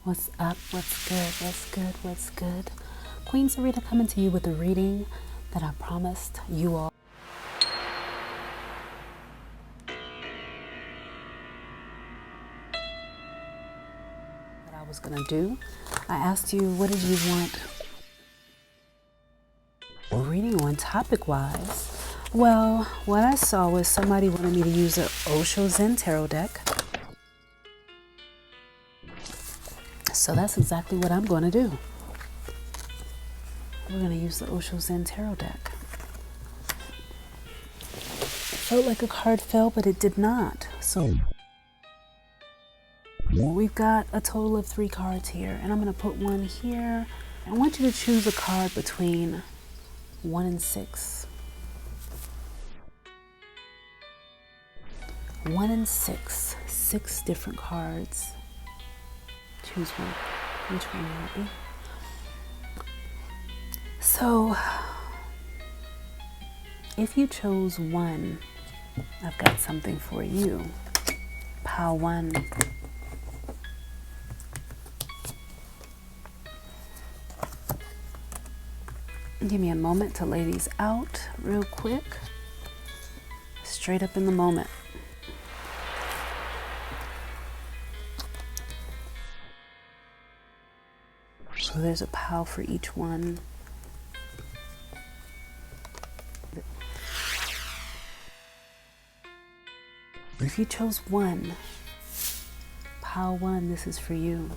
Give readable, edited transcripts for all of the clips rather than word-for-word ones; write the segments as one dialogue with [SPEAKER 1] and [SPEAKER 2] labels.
[SPEAKER 1] What's up? What's good? What's good? What's good? Queen Sarita coming to you with a reading that I promised you all that I was going to do. I asked you, what did you want a reading on topic-wise? Well, what I saw was somebody wanted me to use an Osho Zen Tarot deck. So that's exactly what I'm going to do. We're going to use the Osho Zen Tarot deck. It felt like a card fell, but it did not. So we've got a total of 3 cards here, and I'm going to put one here. I want you to choose a card between 1 and 6. 1 and 6. 6 different cards. Choose one. Which one will it be? So, if you chose 1, I've got something for you. Pile 1. Give me a moment to lay these out real quick. Straight up in the moment. So there's a pile for each one. If you chose 1, pile 1, this is for you.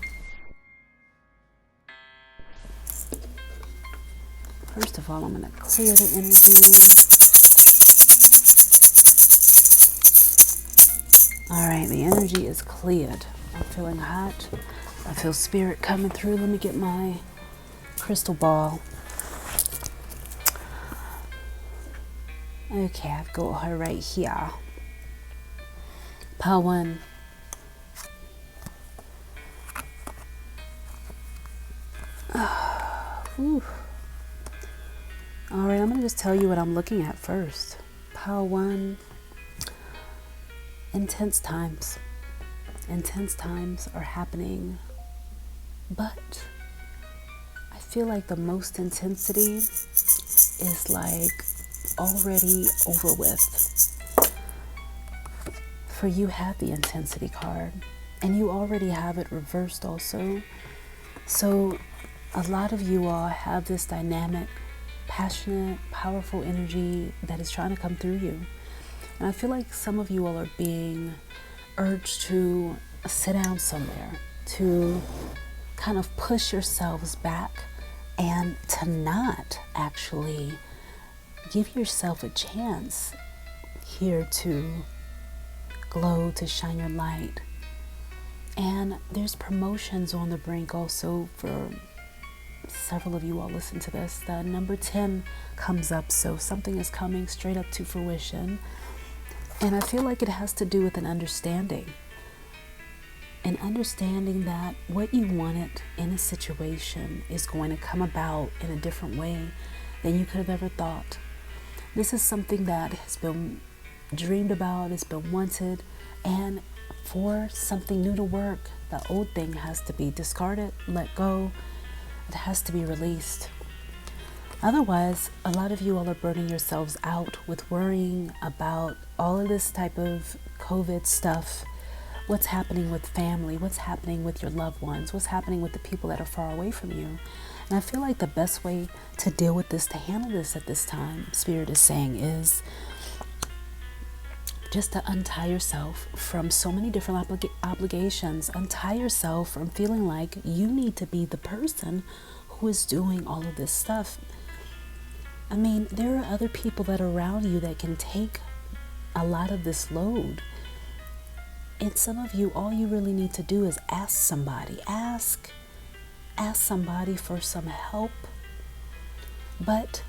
[SPEAKER 1] First of all, I'm going to clear the energy. All right, the energy is cleared. I'm feeling hot. I feel spirit coming through. Let me get my crystal ball. Okay, I've got her right here. Pile 1. All right, I'm going to just tell you what I'm looking at first. Pile 1. Intense times. Intense times are happening, but I feel like the most intensity is like already over with. For you have the intensity card, and you already have it reversed also. So a lot of you all have this dynamic, passionate, powerful energy that is trying to come through you. And I feel like some of you all are being urged to sit down somewhere, to kind of push yourselves back and to not actually give yourself a chance here to glow, to shine your light. And there's promotions on the brink also for several of you all. Listen to this. The number 10 comes up, so something is coming straight up to fruition. And I feel like it has to do with an understanding. An understanding that what you wanted in a situation is going to come about in a different way than you could have ever thought. This is something that has been dreamed about, it's been wanted, and for something new to work, the old thing has to be discarded, let go. It has to be released. Otherwise, a lot of you all are burning yourselves out with worrying about all of this type of COVID stuff. What's happening with family? What's happening with your loved ones? What's happening with the people that are far away from you? And I feel like the best way to deal with this, to handle this at this time, Spirit is saying, is just to untie yourself from so many different obligations. Untie yourself from feeling like you need to be the person who is doing all of this stuff. I mean, there are other people that are around you that can take a lot of this load. And some of you, all you really need to do is ask somebody. Ask somebody for some help. But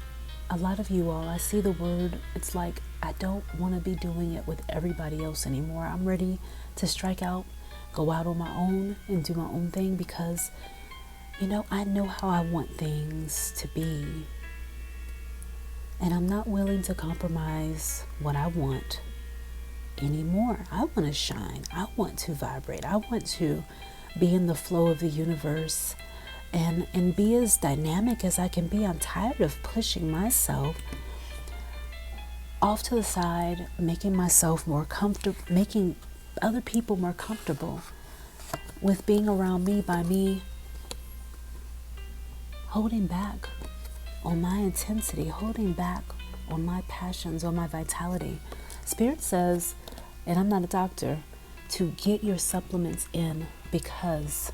[SPEAKER 1] a lot of you all, I see the word, it's like, I don't want to be doing it with everybody else anymore. I'm ready to strike out, go out on my own and do my own thing because, I know how I want things to be. And I'm not willing to compromise what I want anymore. I want to shine. I want to vibrate. I want to be in the flow of the universe, and be as dynamic as I can be. I'm tired of pushing myself off to the side, making myself more comfortable, making other people more comfortable with being around me by me holding back on my intensity, holding back on my passions, on my vitality. Spirit says, and I'm not a doctor, to get your supplements in, because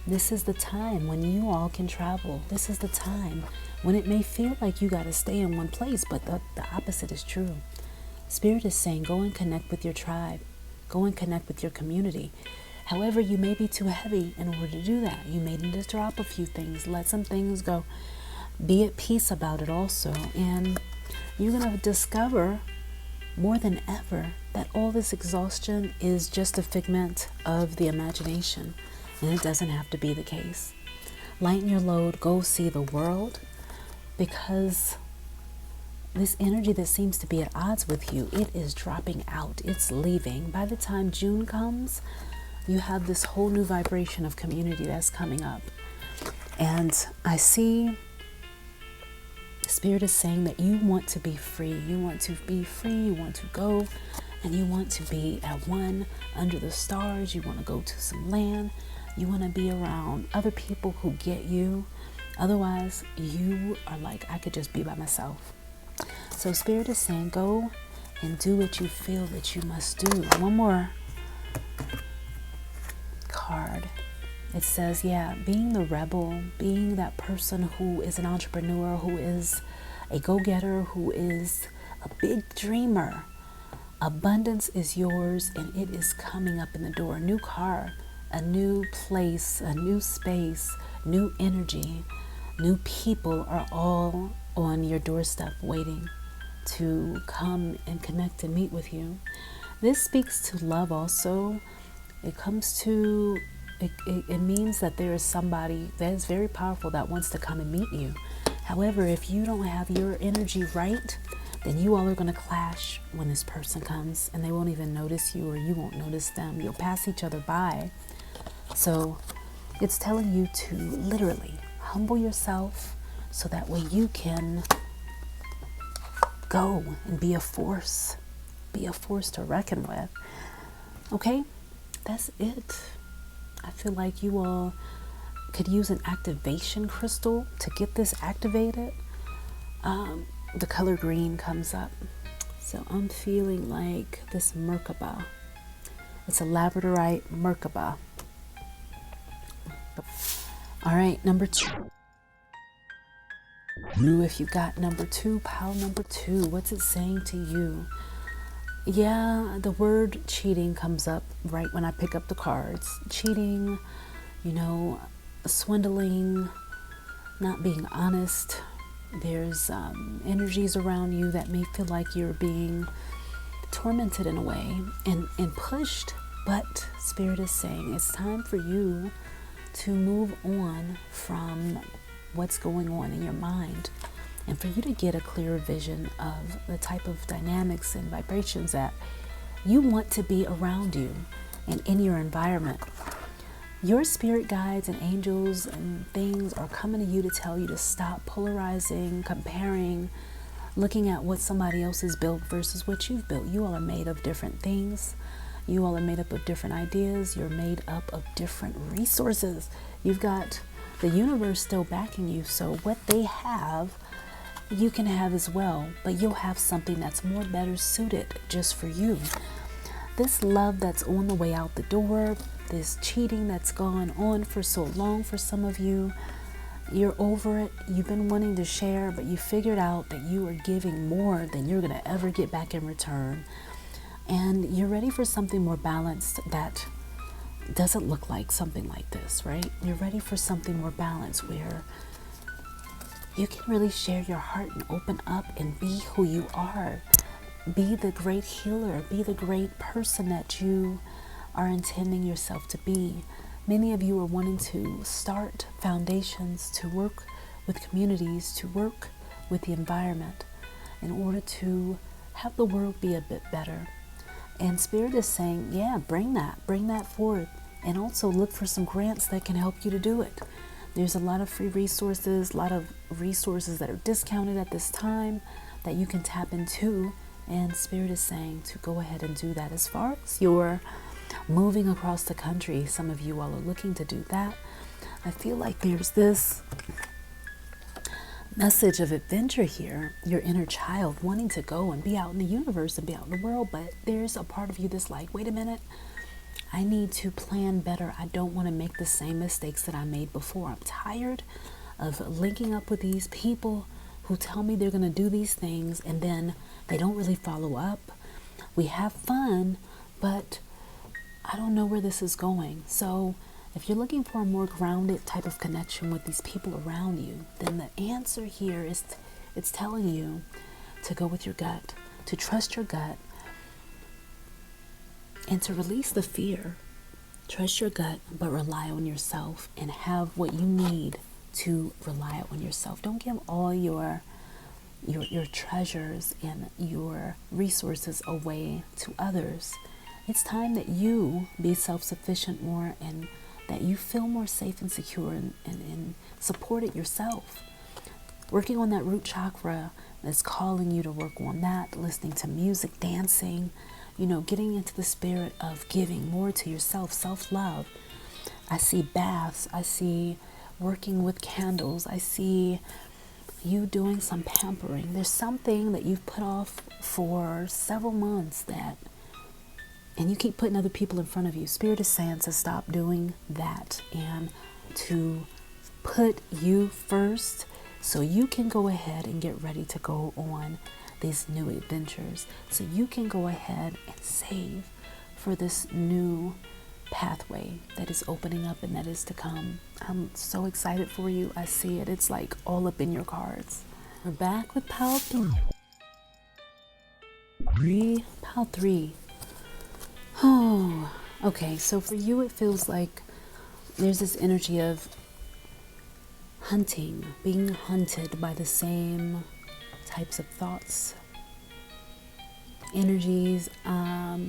[SPEAKER 1] this is the time when you all can travel. This is the time when it may feel like you got to stay in one place, but the opposite is true. Spirit is saying, go and connect with your tribe. Go and connect with your community. However, you may be too heavy in order to do that. You may need to drop a few things, let some things go. Be at peace about it also. And you're going to discover more than ever that all this exhaustion is just a figment of the imagination. And it doesn't have to be the case. Lighten your load, go see the world, because this energy that seems to be at odds with you, it is dropping out, it's leaving. By the time June comes, you have this whole new vibration of community that's coming up. And I see Spirit is saying that you want to be free. You want to be free, you want to go, and you want to be at one under the stars. You want to go to some land. You want to be around other people who get you. Otherwise, you are like, I could just be by myself. So Spirit is saying, go and do what you feel that you must do. One more card. It says, being the rebel, being that person who is an entrepreneur, who is a go-getter, who is a big dreamer. Abundance is yours, and it is coming up in the door. A new car, a new place, a new space, new energy, new people are all on your doorstep waiting to come and connect and meet with you. This speaks to love also. It means that there is somebody that is very powerful that wants to come and meet you. However, if you don't have your energy right, then you all are going to clash when this person comes, and they won't even notice you, or you won't notice them. You'll pass each other by. So it's telling you to literally humble yourself so that way you can go and be a force to reckon with. Okay, that's it. I feel like you all could use an activation crystal to get this activated. The color green comes up. So I'm feeling like this Merkaba. It's a labradorite Merkaba. All right, number 2. If you got number 2, pile number 2, what's it saying to you? Yeah, the word cheating comes up right when I pick up the cards. Cheating, swindling, not being honest. There's energies around you that may feel like you're being tormented in a way and pushed. But Spirit is saying it's time for you to move on from what's going on in your mind, and for you to get a clearer vision of the type of dynamics and vibrations that you want to be around you and in your environment. Your spirit guides and angels and things are coming to you to tell you to stop polarizing, comparing, looking at what somebody else has built versus what you've built. You all are made of different things. You all are made up of different ideas. You're made up of different resources. You've got the universe still backing you. So what they have, you can have as well, but you'll have something that's more better suited just for you. This love that's on the way out the door, this cheating that's gone on for so long for some of you, you're over it. You've been wanting to share, but you figured out that you are giving more than you're going to ever get back in return. And you're ready for something more balanced that doesn't look like something like this, right? You're ready for something more balanced where you can really share your heart and open up and be who you are. Be the great healer. Be the great person that you are intending yourself to be. Many of you are wanting to start foundations, to work with communities, to work with the environment in order to have the world be a bit better. And Spirit is saying, bring that forth and also look for some grants that can help you to do it. There's a lot of free resources, a lot of resources that are discounted at this time that you can tap into, and Spirit is saying to go ahead and do that. As far as you're moving across the country, some of you all are looking to do that. I feel like there's this message of adventure here, your inner child wanting to go and be out in the universe and be out in the world, but there's a part of you that's like, wait a minute, I need to plan better. I don't want to make the same mistakes that I made before. I'm tired of linking up with these people who tell me they're going to do these things and then they don't really follow up. We have fun, but I don't know where this is going. So if you're looking for a more grounded type of connection with these people around you, then the answer here is it's telling you to go with your gut, to trust your gut, and to release the fear. Trust your gut, but rely on yourself and have what you need to rely on yourself. Don't give all your treasures and your resources away to others. It's time that you be self-sufficient more and that you feel more safe and secure and support it yourself. Working on that root chakra is calling you to work on that, listening to music, dancing, getting into the spirit of giving more to yourself, self-love. I see baths. I see working with candles. I see you doing some pampering. There's something that you've put off for several months and you keep putting other people in front of you. Spirit is saying to stop doing that and to put you first so you can go ahead and get ready to go on these new adventures. So you can go ahead and save for this new pathway that is opening up and that is to come. I'm so excited for you. I see it. It's like all up in your cards. We're back with pile 3. Pile 3. Oh, okay. So for you, it feels like there's this energy of hunting, being hunted by the same types of thoughts, energies.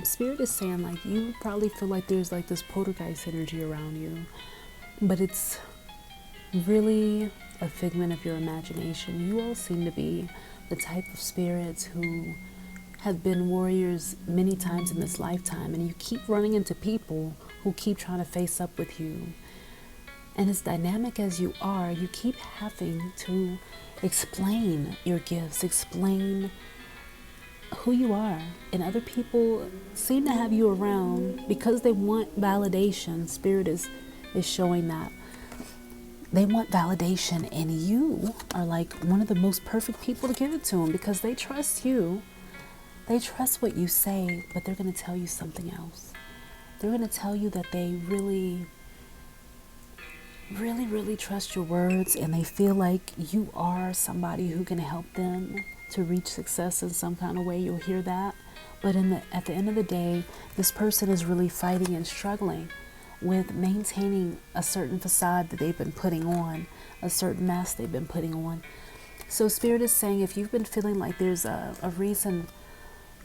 [SPEAKER 1] Spirit is saying like you probably feel like there's like this poltergeist energy around you, but it's really a figment of your imagination. You all seem to be the type of spirits who have been warriors many times in this lifetime, and you keep running into people who keep trying to face up with you. And as dynamic as you are, you keep having to explain your gifts, explain who you are. And other people seem to have you around because they want validation. Spirit is showing that. They want validation, and you are like one of the most perfect people to give it to them because they trust you. They trust what you say, but they're going to tell you something else. They're going to tell you that they really, really, really trust your words, and they feel like you are somebody who can help them to reach success in some kind of way. You'll hear that. But at the end of the day, this person is really fighting and struggling with maintaining a certain facade that they've been putting on, a certain mask they've been putting on. So Spirit is saying if you've been feeling like there's a reason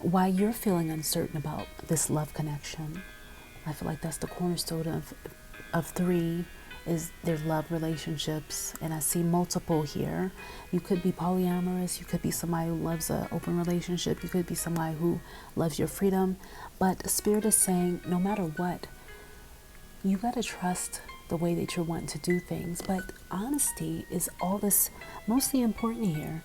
[SPEAKER 1] why you're feeling uncertain about this love connection, I feel like that's the cornerstone of 3 is their love relationships. And I see multiple here. You could be polyamorous. You could be somebody who loves an open relationship. You could be somebody who loves your freedom. But Spirit is saying no matter what, you got to trust the way that you're wanting to do things. But honesty is all this mostly important here.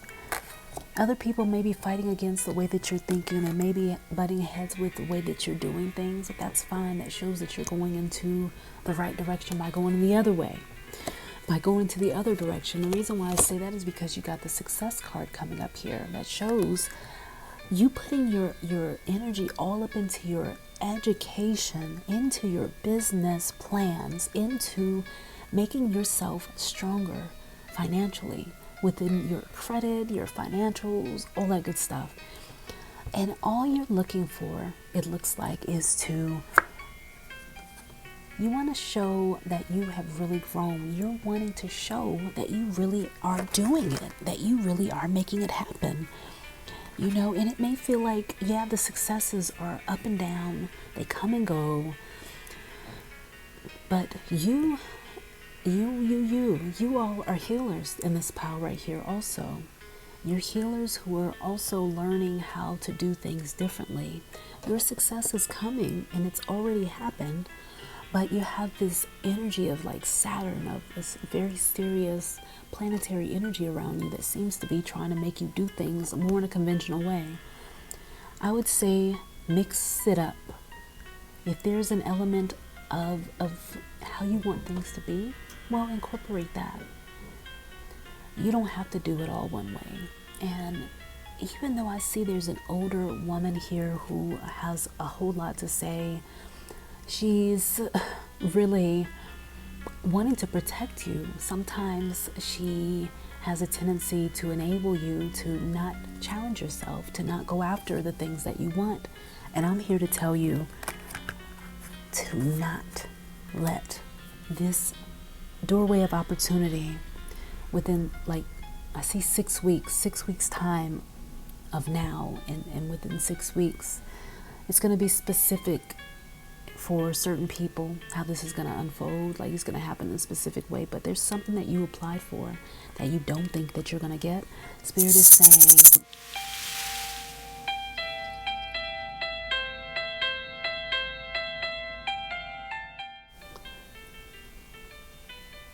[SPEAKER 1] Other people may be fighting against the way that you're thinking and maybe butting heads with the way that you're doing things. But that's fine. That shows that you're going into the right direction by going the other way, by going to the other direction. The reason why I say that is because you got the success card coming up here that shows you putting your energy all up into your education, into your business plans, into making yourself stronger financially within your credit, your financials, all that good stuff. And all you're looking for, it looks like, is you want to show that you have really grown. You're wanting to show that you really are doing it, that you really are making it happen. And it may feel like, yeah, the successes are up and down. They come and go. But you all are healers in this pile right here also. You're healers who are also learning how to do things differently. Your success is coming and it's already happened, but you have this energy of like Saturn, of this very serious planetary energy around you that seems to be trying to make you do things more in a conventional way. I would say mix it up. If there's an element of how you want things to be, well, incorporate that. You don't have to do it all one way. And even though I see there's an older woman here who has a whole lot to say, she's really wanting to protect you. Sometimes she has a tendency to enable you to not challenge yourself, to not go after the things that you want. And I'm here to tell you to not let this doorway of opportunity within, like, I see 6 weeks time of now, and within 6 weeks it's going to be specific for certain people how this is going to unfold. Like, it's going to happen in a specific way, but there's something that you applied for that you don't think that you're going to get. Spirit is saying,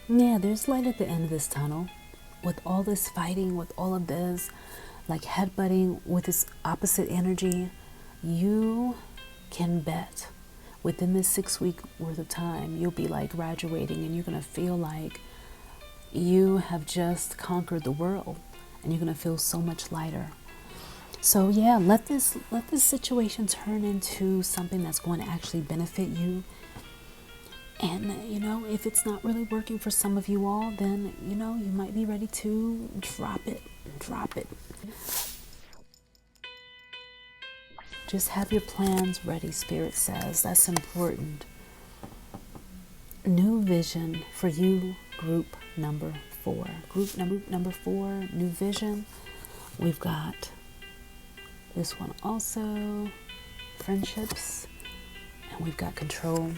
[SPEAKER 1] yeah, there's light at the end of this tunnel. With all this fighting, with all of this, like headbutting with this opposite energy, you can bet within this 6 week worth of time, you'll be like graduating and you're going to feel like you have just conquered the world, and you're going to feel so much lighter. So yeah, let this situation turn into something that's going to actually benefit you. And, you know, if it's not really working for some of you all, then, you know, you might be ready to drop it. Just have your plans ready, Spirit says. That's important. New vision for you, group number 4. Group number 4, new vision. We've got this one also, friendships, and we've got control.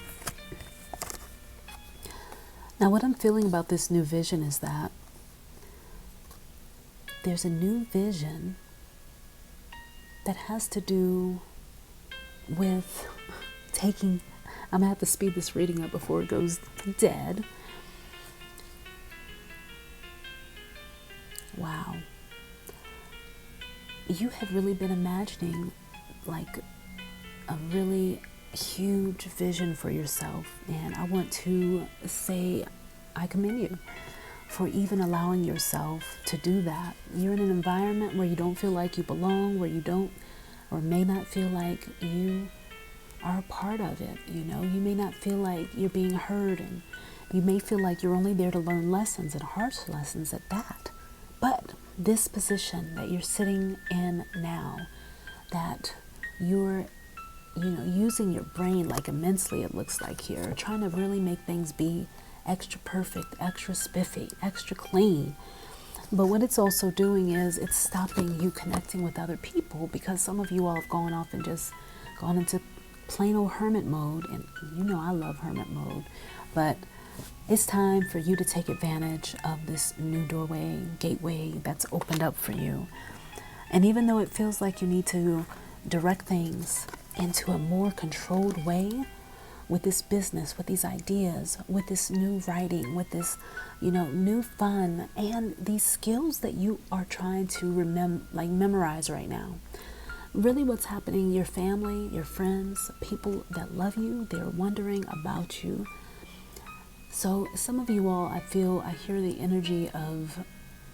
[SPEAKER 1] Now, what I'm feeling about this new vision is that there's a new vision that has to do with taking, I'm going to have to speed this reading up before it goes dead. Wow. You have really been imagining like a really huge vision for yourself, and I want to say I commend you for even allowing yourself to do that. You're in an environment where you don't feel like you belong, where you don't or may not feel like you are a part of it. You know, you may not feel like you're being heard, and you may feel like you're only there to learn lessons, and harsh lessons at that. But this position that you're sitting in now, that you're, you know, using your brain like immensely, it looks like here, trying to really make things be extra perfect, extra spiffy, extra clean. But what it's also doing is it's stopping you connecting with other people, because some of you all have gone off and just gone into plain old hermit mode. And you know I love hermit mode, but it's time for you to take advantage of this new doorway, gateway that's opened up for you. And even though it feels like you need to direct things into a more controlled way with this business, with these ideas, with this new writing, with this, you know, new fun, and these skills that you are trying to memorize right now. Really what's happening, your family, your friends, people that love you, they're wondering about you. So some of you all, I hear the energy of,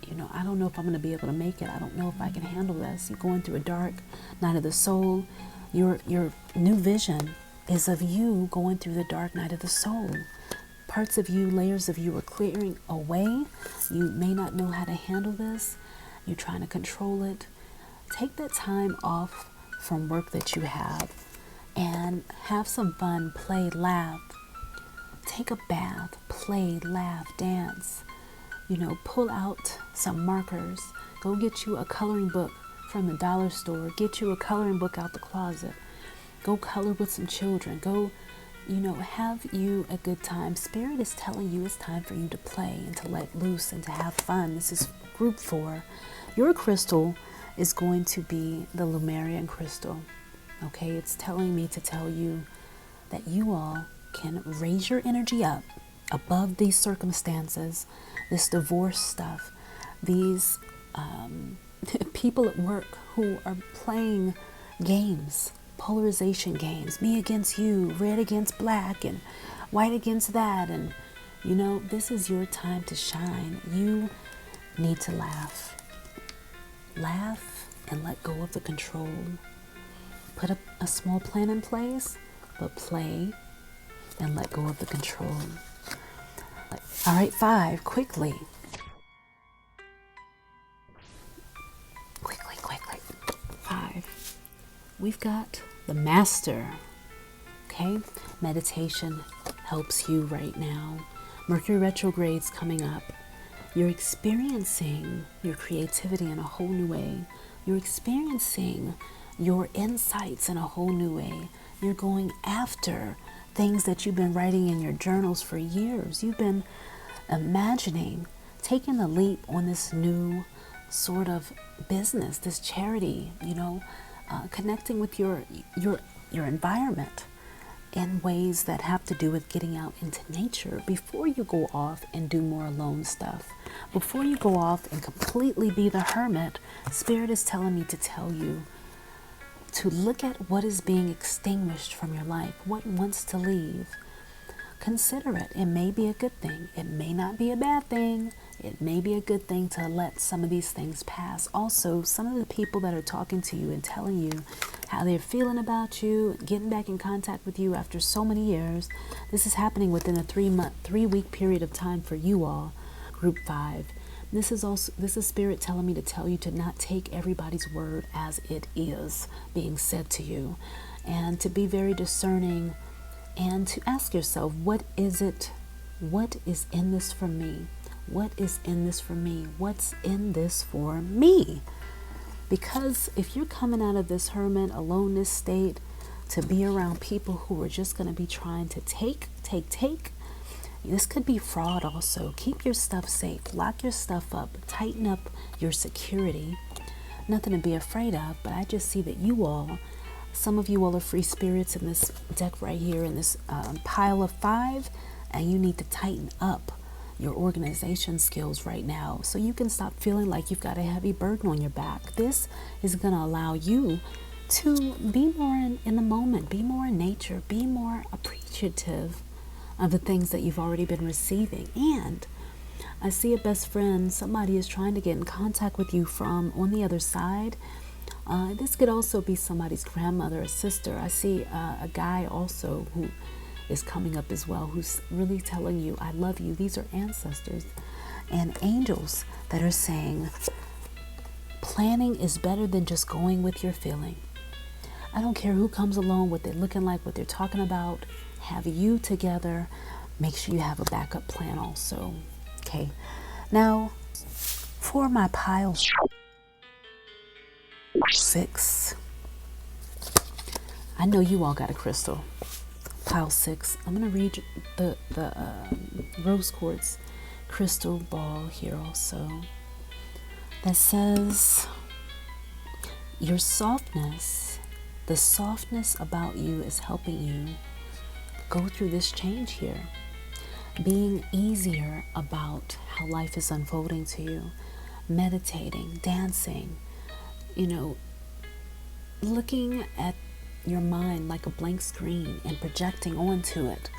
[SPEAKER 1] you know, I don't know if I'm going to be able to make it. I don't know if I can handle this. You're going through a dark night of the soul. Your new vision is of you going through the dark night of the soul. Parts of you, layers of you are clearing away. You may not know how to handle this. You're trying to control it. Take that time off from work that you have and have some fun, play, laugh. Take a bath, play, laugh, dance. You know, pull out some markers. Go get you a coloring book from the dollar store. Get you a coloring book out the closet. Go color with some children. Go have you a good time. Spirit is telling you it's time for you to play and to let loose and to have fun. This is group 4. Your crystal is going to be the Lemurian crystal. Okay, it's telling me to tell you that you all can raise your energy up above these circumstances, this divorce stuff, these people at work who are playing games, polarization games, me against you, red against black, and white against that. And this is your time to shine. You need to laugh and let go of the control. Put a small plan in place, but play and let go of the control. All right, 5, quickly. 5. We've got the Master. Okay, meditation helps you right now. Mercury Retrograde's coming up. You're experiencing your creativity in a whole new way. You're experiencing your insights in a whole new way. You're going after things that you've been writing in your journals for years. You've been imagining taking the leap on this new sort of business, this charity, connecting with your environment in ways that have to do with getting out into nature before you go off and do more alone stuff. Before you go off and completely be the hermit, Spirit is telling me to tell you to look at what is being extinguished from your life, what wants to leave. Consider it. It may be a good thing. It may not be a bad thing. It may be a good thing to let some of these things pass. Also, some of the people that are talking to you and telling you how they're feeling about you, getting back in contact with you after so many years, this is happening within a 3-week period of time for you all, group 5. This is Spirit telling me to tell you to not take everybody's word as it is being said to you, and to be very discerning and to ask yourself, what is in this for me? What is in this for me? What's in this for me? Because if you're coming out of this hermit aloneness state to be around people who are just going to be trying to take, this could be fraud also. Keep your stuff safe. Lock your stuff up. Tighten up your security. Nothing to be afraid of, but I just see that some of you all are free spirits in this deck right here, in this pile of 5, and you need to tighten up your organization skills right now so you can stop feeling like you've got a heavy burden on your back. This is going to allow you to be more in the moment, be more in nature, be more appreciative of the things that you've already been receiving. And I see a best friend, somebody is trying to get in contact with you from on the other side. This could also be somebody's grandmother or sister. I see a guy also who is coming up as well, who's really telling you, I love you. These are ancestors and angels that are saying, planning is better than just going with your feeling. I don't care who comes along, what they're looking like, what they're talking about. Have you together. Make sure you have a backup plan also. Okay. Now, for my pile 6, I know you all got a crystal. Pile 6. I'm going to read the rose quartz crystal ball here also. That says, your softness, the softness about you is helping you go through this change here. Being easier about how life is unfolding to you. Meditating, dancing, looking at your mind like a blank screen and projecting onto it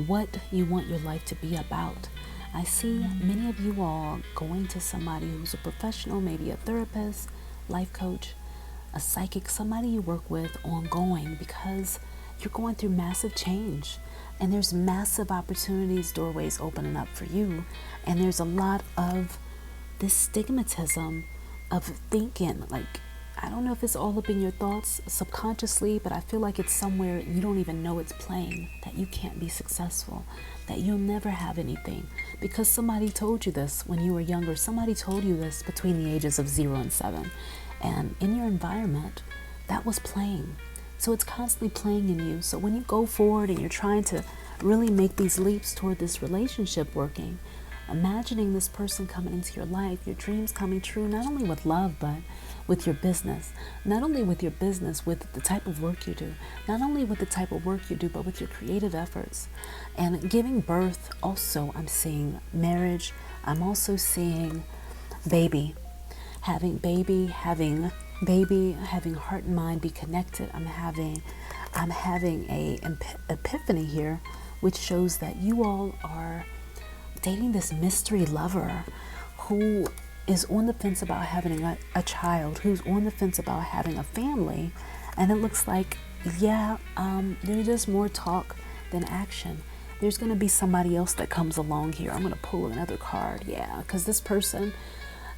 [SPEAKER 1] what you want your life to be about. I see many of you all going to somebody who's a professional, maybe a therapist, life coach, a psychic, somebody you work with ongoing, because you're going through massive change and there's massive opportunities, doorways opening up for you. And there's a lot of this stigmatism of thinking, like, I don't know if it's all up in your thoughts subconsciously, but I feel like it's somewhere you don't even know it's playing, that you can't be successful, that you'll never have anything because somebody told you this when you were younger. Somebody told you this between the ages of 0 and 7. And in your environment, that was playing. So it's constantly playing in you. So when you go forward and you're trying to really make these leaps toward this relationship working, imagining this person coming into your life, your dreams coming true, not only with love, but with your business. Not only with your business, with the type of work you do. Not only with the type of work you do, but with your creative efforts. And giving birth, also, I'm seeing marriage. I'm also seeing baby. Having heart and mind be connected. I'm having a epiphany here, which shows that you all are dating this mystery lover who is on the fence about having a child, who's on the fence about having a family. And it looks like, there's just more talk than action. There's going to be somebody else that comes along here. I'm going to pull another card. Because this person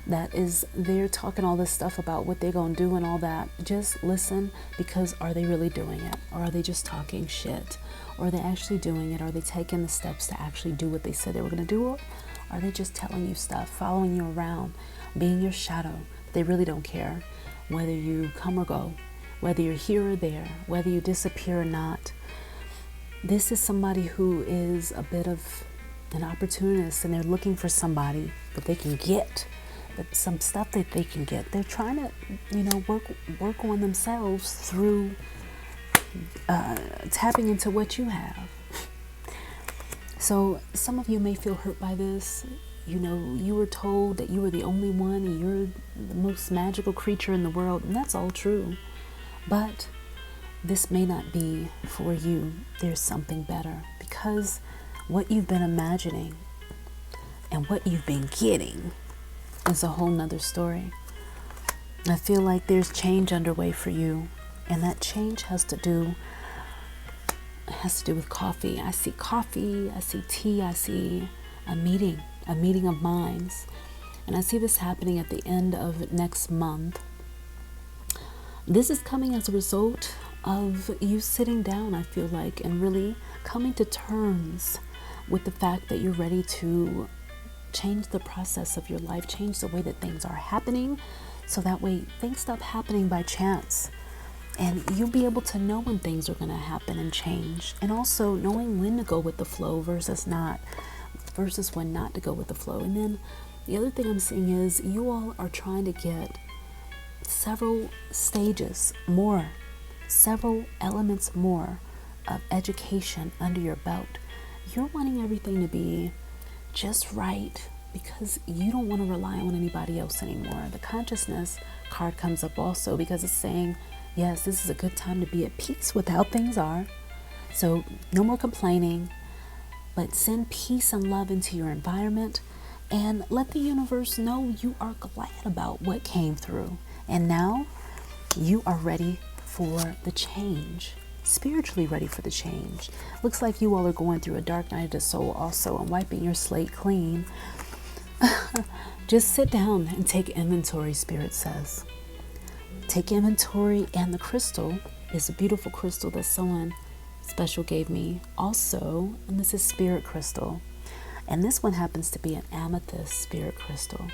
[SPEAKER 1] that is there talking all this stuff about what they're going to do and all that, just listen, because are they really doing it? Or are they just talking shit? Or are they actually doing it? Are they taking the steps to actually do what they said they were going to do? Or are they just telling you stuff, following you around, being your shadow? They really don't care whether you come or go, whether you're here or there, whether you disappear or not. This is somebody who is a bit of an opportunist, and they're looking for somebody that they can get, but some stuff that they can get. They're trying to, work on themselves through tapping into what you have. So some of you may feel hurt by this. You were told that you were the only one and you're the most magical creature in the world, and that's all true. But this may not be for you. There's something better, because what you've been imagining and what you've been getting is a whole nother story. I feel like there's change underway for you, and that change has to do with coffee. I see coffee, I see tea, I see a meeting of minds. And I see this happening at the end of next month. This is coming as a result of you sitting down, I feel like, and really coming to terms with the fact that you're ready to change the process of your life, change the way that things are happening, so that way things stop happening by chance. And you'll be able to know when things are going to happen and change. And also knowing when to go with the flow versus when not to go with the flow. And then the other thing I'm seeing is you all are trying to get several elements more of education under your belt. You're wanting everything to be just right because you don't want to rely on anybody else anymore. The consciousness card comes up also because it's saying, yes, this is a good time to be at peace with how things are. So no more complaining, but send peace and love into your environment and let the universe know you are glad about what came through. And now you are ready for the change, spiritually ready for the change. Looks like you all are going through a dark night of the soul also and wiping your slate clean. Just sit down and take inventory, Spirit says. Take inventory, and the crystal is a beautiful crystal that someone special gave me also, and this is spirit crystal. And this one happens to be an amethyst spirit crystal.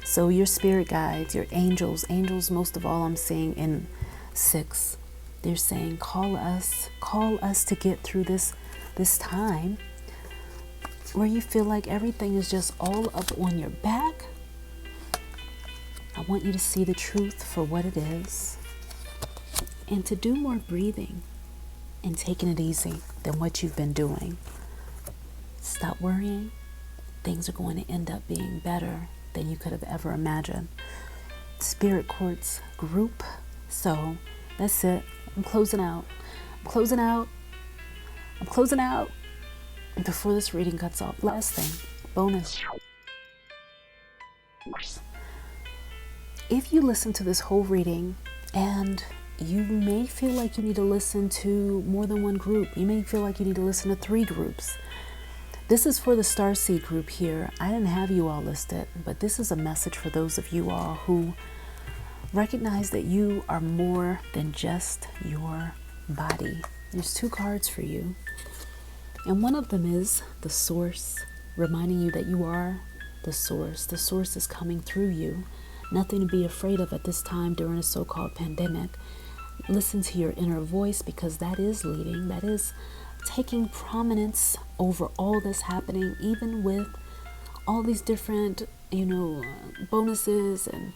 [SPEAKER 1] So your spirit guides, your angels most of all I'm seeing in 6, they're saying, call us to get through this time where you feel like everything is just all up on your back. I want you to see the truth for what it is and to do more breathing and taking it easy than what you've been doing. Stop worrying. Things are going to end up being better than you could have ever imagined. Spirit Quartz group. So that's it. I'm closing out before this reading cuts off. Last thing, bonus. If you listen to this whole reading and you may feel like you need to listen to more than one group, you may feel like you need to listen to 3 groups. This is for the Starseed group here. I didn't have you all listed, but this is a message for those of you all who recognize that you are more than just your body. There's 2 cards for you. And one of them is the source, reminding you that you are the source. The source is coming through you. Nothing to be afraid of at this time during a so-called pandemic. Listen to your inner voice, because that is leading, that is taking prominence over all that's happening, even with all these different, bonuses and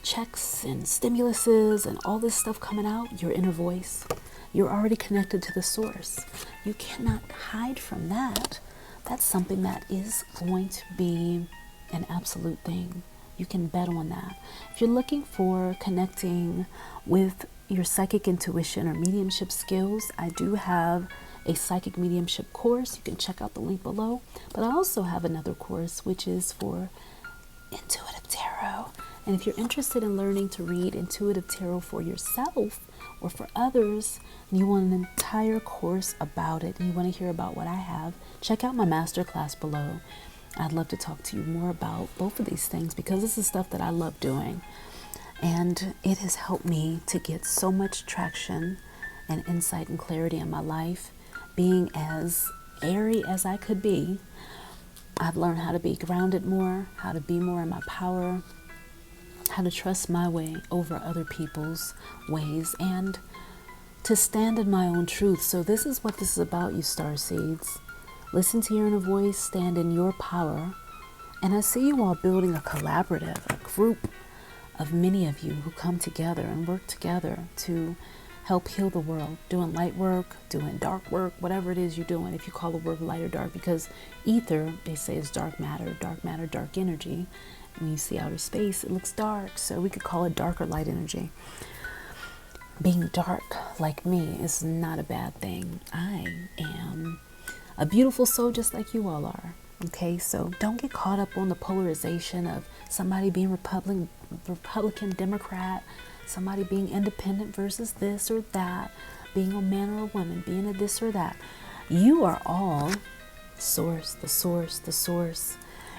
[SPEAKER 1] checks and stimuluses and all this stuff coming out. Your inner voice, you're already connected to the source. You cannot hide from that. That's something that is going to be an absolute thing. You can bet on that. If you're looking for connecting with your psychic intuition or mediumship skills, I do have a psychic mediumship course. You can check out the link below. But I also have another course which is for intuitive tarot. And if you're interested in learning to read intuitive tarot for yourself or for others, and you want an entire course about it, and you want to hear about what I have, check out my masterclass below. I'd love to talk to you more about both of these things, because this is stuff that I love doing. And it has helped me to get so much traction and insight and clarity in my life. Being as airy as I could be, I've learned how to be grounded more, how to be more in my power, how to trust my way over other people's ways, and to stand in my own truth. So this is what this is about, you starseeds. Listen to your inner voice, stand in your power. And I see you all building a collaborative, a group of many of you who come together and work together to help heal the world, doing light work, doing dark work, whatever it is you're doing, if you call the work light or dark, because ether, they say, is dark matter, dark energy. When you see outer space, it looks dark, so we could call it dark or light energy. Being dark like me is not a bad thing. I am a beautiful soul just like you all are. Okay, so don't get caught up on the polarization of somebody being Republican, Democrat, somebody being independent versus this or that, being a man or a woman, being a this or that. You are all source, the source, the source.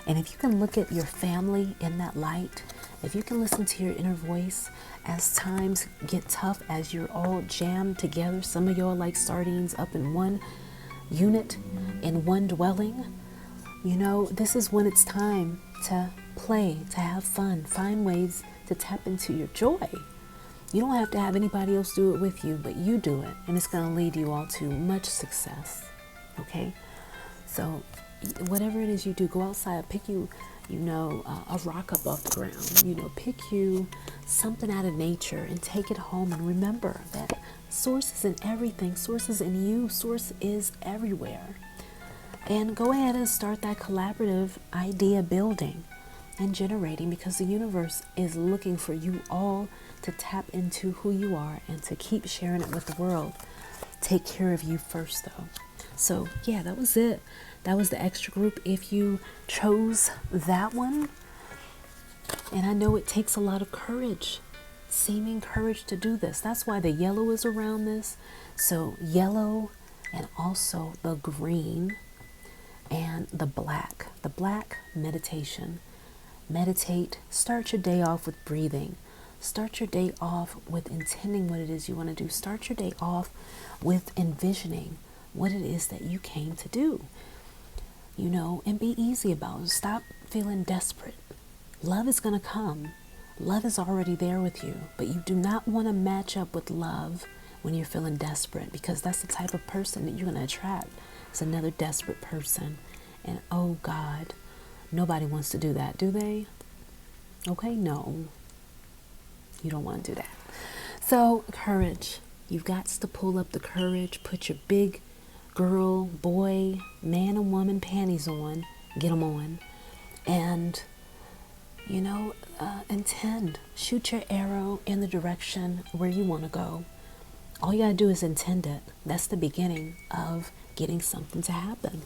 [SPEAKER 1] And if you can look at your family in that light, if you can listen to your inner voice as times get tough, as you're all jammed together, some of y'all like sardines up in one unit, in one dwelling, this is when it's time to play, to have fun, find ways to tap into your joy. You don't have to have anybody else do it with you, but you do it, and it's going to lead you all to much success. Okay? So whatever it is you do, go outside, pick you, a rock up off the ground, pick you something out of nature and take it home, and remember that source is in everything, source is in you, source is everywhere. And go ahead and start that collaborative idea building and generating, because the universe is looking for you all to tap into who you are and to keep sharing it with the world. Take care of you first, though. So yeah, that was it. That was the extra group if you chose that one. And I know it takes a lot of courage, seeming courage to do this. That's why the yellow is around this. So yellow, and also the green and the black. The black, meditation. Meditate. Start your day off with breathing. Start your day off with intending what it is you want to do. Start your day off with envisioning what it is that you came to do. And be easy about it. Stop feeling desperate. Love is going to come. Love is already there with you, but you do not want to match up with love when you're feeling desperate, because that's the type of person that you're going to attract. It's another desperate person. And oh God, nobody wants to do that, do they? Okay, no. You don't want to do that. So, courage. You've got to pull up the courage. Put your big girl, boy, man and woman panties on. Get them on. And, intend. Shoot your arrow in the direction where you want to go. All you got to do is intend it. That's the beginning of getting something to happen.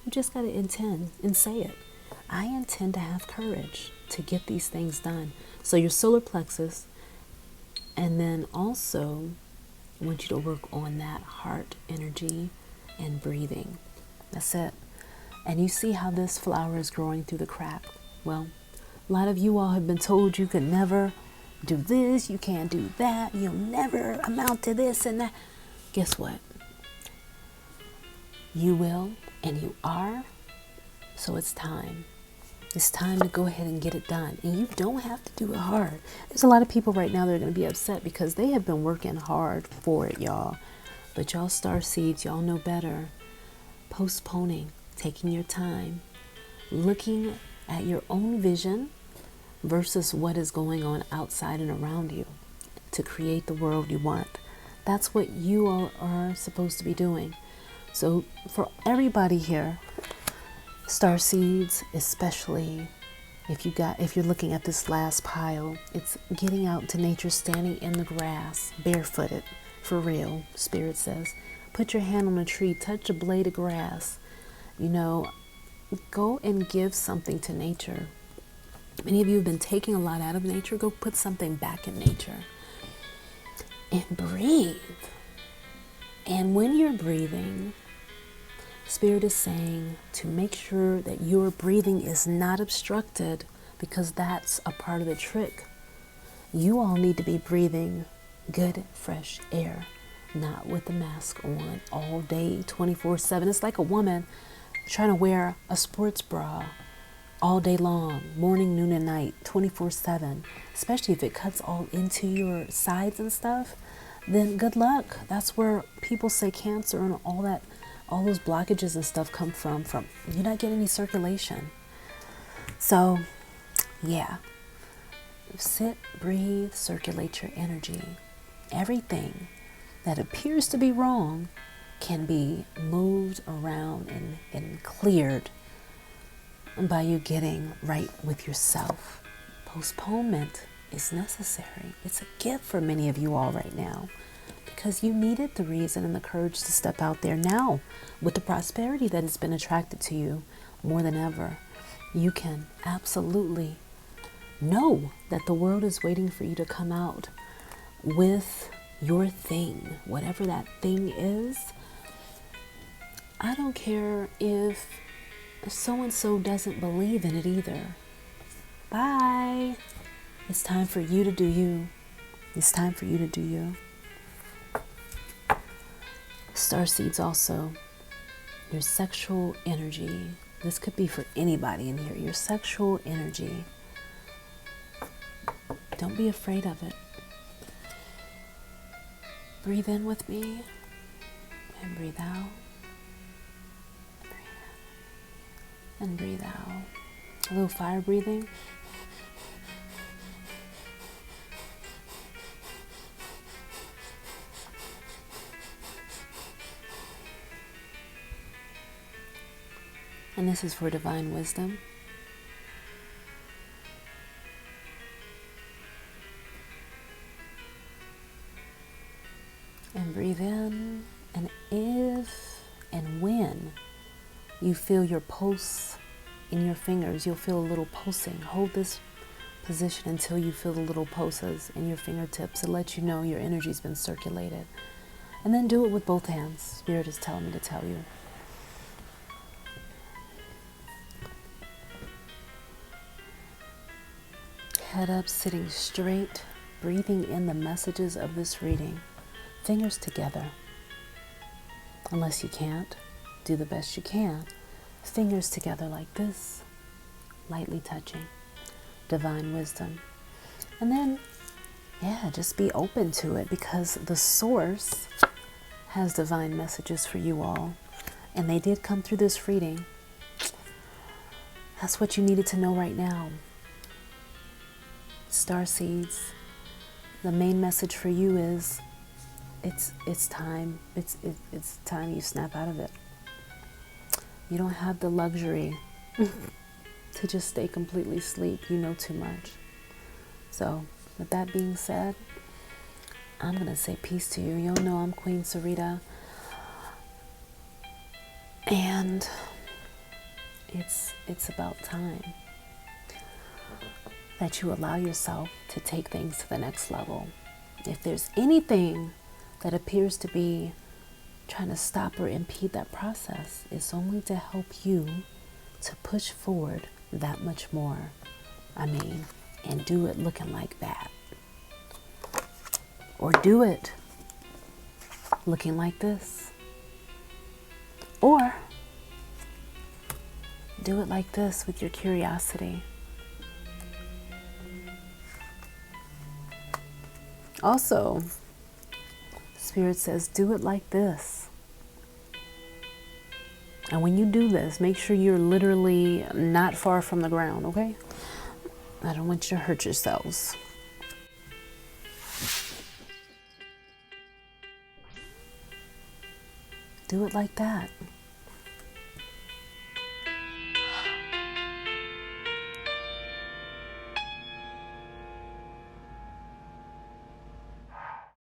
[SPEAKER 1] You just got to intend and say it. I intend to have courage to get these things done. So your solar plexus, and then also I want you to work on that heart energy and breathing. That's it. And you see how this flower is growing through the crack. Well, a lot of you all have been told you can never do this, you can't do that, you'll never amount to this and that. Guess what? You will, and you are. So it's time. It's time to go ahead and get it done. And you don't have to do it hard. There's a lot of people right now that are going to be upset because they have been working hard for it, y'all. But y'all star seeds, y'all know better. Postponing, taking your time, looking at your own vision versus what is going on outside and around you to create the world you want. That's what you all are supposed to be doing. So for everybody here, star seeds, especially if you're looking at this last pile, it's getting out to nature, standing in the grass, barefooted, for real. Spirit says, put your hand on a tree, touch a blade of grass, go and give something to nature. Many of you have been taking a lot out of nature. Go put something back in nature and breathe. And when you're breathing, Spirit is saying to make sure that your breathing is not obstructed, because that's a part of the trick. You all need to be breathing good, fresh air, not with the mask on all day, 24/7. It's like a woman trying to wear a sports bra all day long, morning, noon, and night, 24/7, especially if it cuts all into your sides and stuff, then good luck. That's where people say cancer and all that, all those blockages and stuff come from you're not getting any circulation. So yeah, sit, breathe, circulate your energy. Everything that appears to be wrong can be moved around and cleared by you getting right with yourself. Postponement is necessary. It's a gift for many of you all right now, because you needed the reason and the courage to step out there now. With the prosperity that has been attracted to you more than ever, you can absolutely know that the world is waiting for you to come out with your thing, whatever that thing is. I don't care if so-and-so doesn't believe in it either. Bye. It's time for you to do you. It's time for you to do you. Starseeds also, your sexual energy. This could be for anybody in here. Your sexual energy. Don't be afraid of it. Breathe in with me and breathe out. And breathe out. A little fire breathing. And this is for divine wisdom. And breathe in, and if and when you feel your pulse in your fingers, you'll feel a little pulsing. Hold this position until you feel the little pulses in your fingertips. It lets you know your energy's been circulated. And then do it with both hands. Spirit is telling me to tell you. Head up, sitting straight, breathing in the messages of this reading. Fingers together. Unless you can't, do the best you can. Fingers together like this, lightly touching. Divine wisdom. And then, just be open to it, because the source has divine messages for you all. And they did come through this reading. That's what you needed to know right now. Starseeds, the main message for you is it's time. It's time you snap out of it. You don't have the luxury to just stay completely asleep. You know too much. So with that being said, I'm going to say peace to you. You'll know I'm Queen Sarita. And it's about time that you allow yourself to take things to the next level. If there's anything that appears to be trying to stop or impede that process, it's only to help you to push forward that much more. And do it looking like that. Or do it looking like this. Or Do it like this with your curiosity. Also, Spirit says, do it like this. And when you do this, make sure you're literally not far from the ground, okay? I don't want you to hurt yourselves. Do it like that.